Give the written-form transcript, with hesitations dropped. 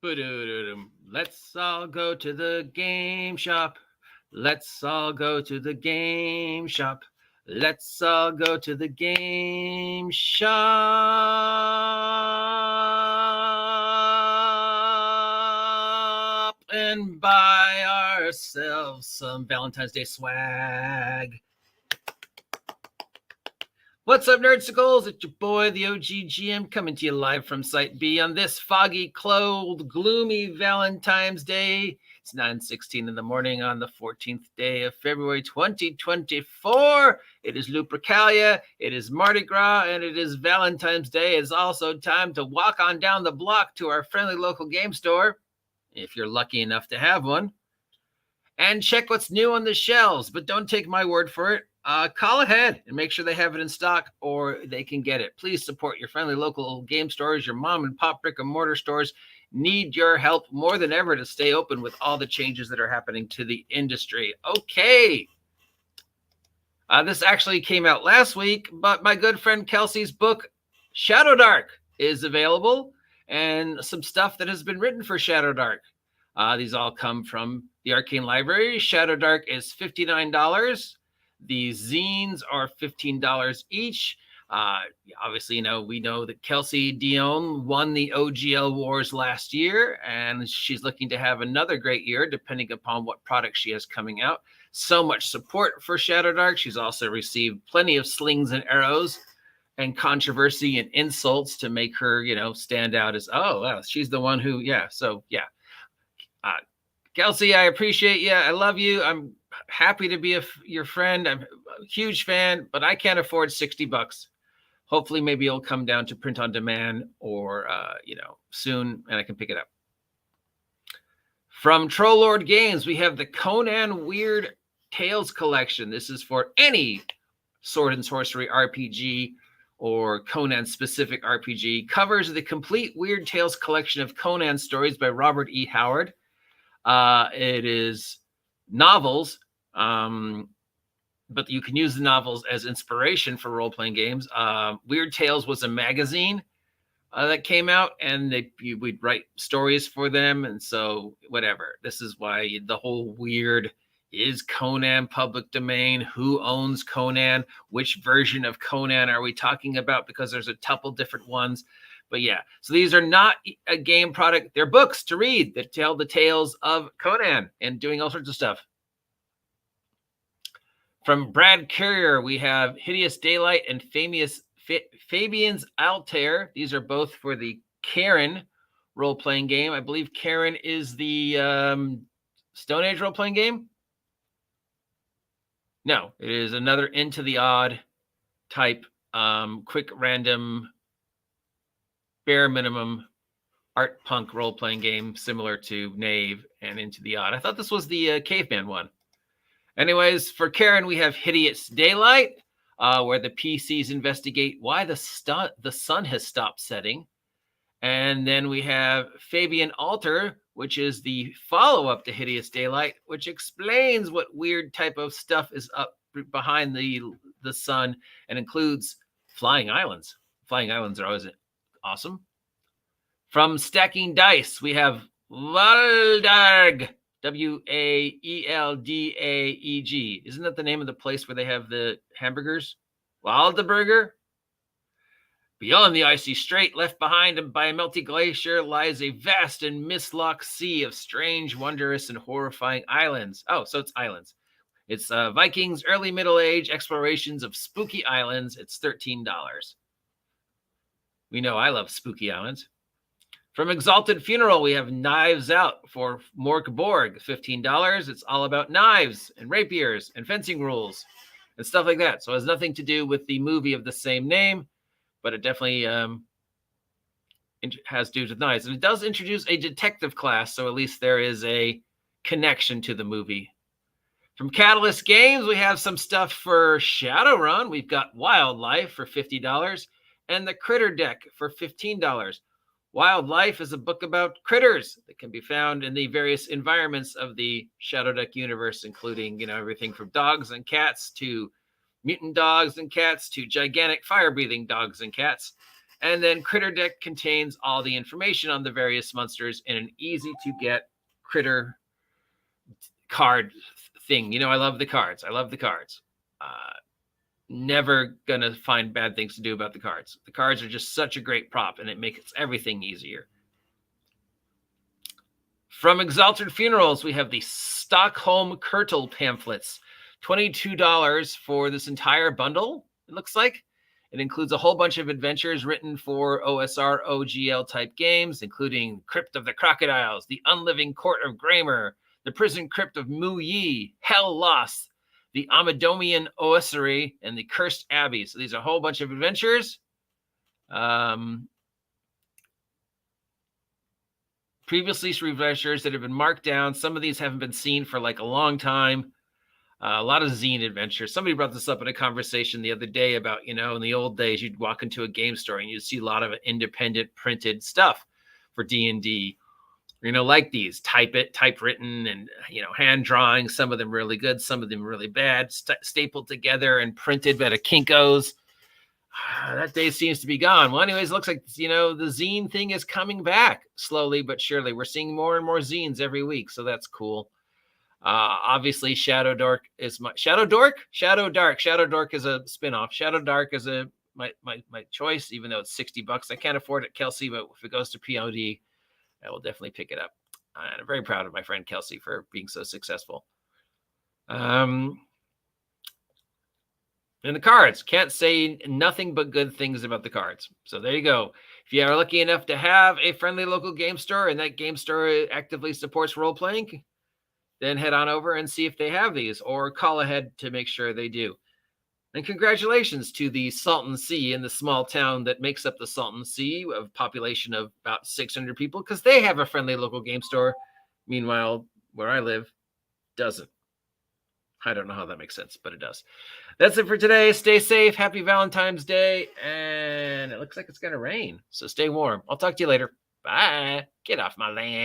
Let's all go to the game shop. Let's all go to the game shop. Let's all go to the game shop and buy ourselves some Valentine's Day swag. What's up, Nerdsicles? It's your boy, the OGGM, coming to you live from Site B on this foggy, cold, gloomy Valentine's Day. It's 9:16 in the morning on the 14th day of February 2024. It is Lupercalia, it is Mardi Gras, and it is Valentine's Day. It's also time to walk on down the block to our friendly local game store, if you're lucky enough to have one, and check what's new on the shelves. But don't take my word for it. Call ahead and make sure they have it in stock or they can get it. Please support your friendly local game stores. Your mom and pop brick and mortar stores need your help more than ever to stay open with all the changes that are happening to the industry. Okay. This actually came out last week, but my good friend Kelsey's book, Shadow Dark, is available, and some stuff that has been written for Shadow Dark. These all come from the Arcane Library. Shadow Dark is $59. The zines are $15 each. Obviously, we know that Kelsey Dion won the OGL Wars last year, and she's looking to have another great year, depending upon what product she has coming out. So much support for Shadow Dark. She's also received plenty of slings and arrows and controversy and insults to make her, stand out as, she's the one who, Kelsey, I appreciate you. I love you. I'm happy to be your friend. I'm a huge fan, but I can't afford $60. Hopefully, maybe it'll come down to print on demand or, soon, and I can pick it up. From Troll Lord Games, we have the Conan Weird Tales collection. This is for any sword and sorcery RPG or Conan-specific RPG. Covers the complete Weird Tales collection of Conan stories by Robert E. Howard. It is novels, but you can use the novels as inspiration for role-playing games. Weird Tales was a magazine that came out, and we'd write stories for them, and so whatever. This is why the whole weird, is Conan public domain? Who owns Conan? Which version of Conan are we talking about? Because there's a couple different ones. But yeah, so these are not a game product. They're books to read that tell the tales of Conan and doing all sorts of stuff. From Brad Carrier, we have Hideous Daylight and Fabian's Altair. These are both for the Karen role-playing game. I believe Karen is the Stone Age role-playing game. No, it is another Into the Odd type, quick random, bare minimum art punk role-playing game similar to Knave and Into the Odd. I thought this was the Caveman one. Anyways, for Karen, we have Hideous Daylight, where the PCs investigate why the sun has stopped setting. And then we have Fabian Alter, which is the follow-up to Hideous Daylight, which explains what weird type of stuff is up behind the sun and includes flying islands. Flying islands are always awesome. From Stacking Dice, we have Waldarg, Waeldaeg. Isn't that the name of the place where they have the hamburgers? Waldeburger? Beyond the icy strait, left behind by a melty glacier, lies a vast and mist-locked sea of strange, wondrous, and horrifying islands. Oh, so it's islands. It's Vikings' early Middle Age explorations of spooky islands. It's $13. We know I love spooky islands. From Exalted Funeral, we have Knives Out for Mork Borg, $15. It's all about knives and rapiers and fencing rules and stuff like that. So it has nothing to do with the movie of the same name, but it definitely has to do with knives. And it does introduce a detective class, so at least there is a connection to the movie. From Catalyst Games, we have some stuff for Shadowrun. We've got Wildlife for $50 and the Critter Deck for $15. Wildlife is a book about critters that can be found in the various environments of the Shadow Deck universe, including, everything from dogs and cats to mutant dogs and cats to gigantic fire-breathing dogs and cats. And then Critter Deck contains all the information on the various monsters in an easy-to-get critter card thing. I love the cards. Never going to find bad things to do about the cards. The cards are just such a great prop, and it makes everything easier. From Exalted Funerals, we have the Stockholm Kurtle pamphlets. $22 for this entire bundle, it looks like. It includes a whole bunch of adventures written for OSR, OGL type games, including Crypt of the Crocodiles, The Unliving Court of Gramer, The Prison Crypt of Mu Yi, Hell Lost, The Amadomian Ossuary, and The Cursed Abbey. So these are a whole bunch of adventures. Previously adventures that have been marked down. Some of these haven't been seen for like a long time. A lot of zine adventures. Somebody brought this up in a conversation the other day about, in the old days, you'd walk into a game store and you'd see a lot of independent printed stuff for D&D. Like these, typewritten and, hand drawing, some of them really good, some of them really bad, stapled together and printed at a Kinko's. That day seems to be gone. Well, anyways, it looks like, the zine thing is coming back slowly but surely. We're seeing more and more zines every week, so that's cool. Obviously, Shadow Dark is my Shadow Dark is a spinoff. Shadow Dark is my choice, even though it's $60. I can't afford it, Kelsey, but if it goes to POD, I will definitely pick it up. And I'm very proud of my friend Kelsey for being so successful. And the cards, can't say nothing but good things about the cards. So there you go. If you are lucky enough to have a friendly local game store and that game store actively supports role-playing, then head on over and see if they have these, or call ahead to make sure they do. And congratulations to the Salton Sea in the small town that makes up the Salton Sea, of a population of about 600 people, because they have a friendly local game store. Meanwhile, where I live, doesn't. I don't know how that makes sense, but it does. That's it for today. Stay safe. Happy Valentine's Day. And it looks like it's going to rain, so stay warm. I'll talk to you later. Bye. Get off my land.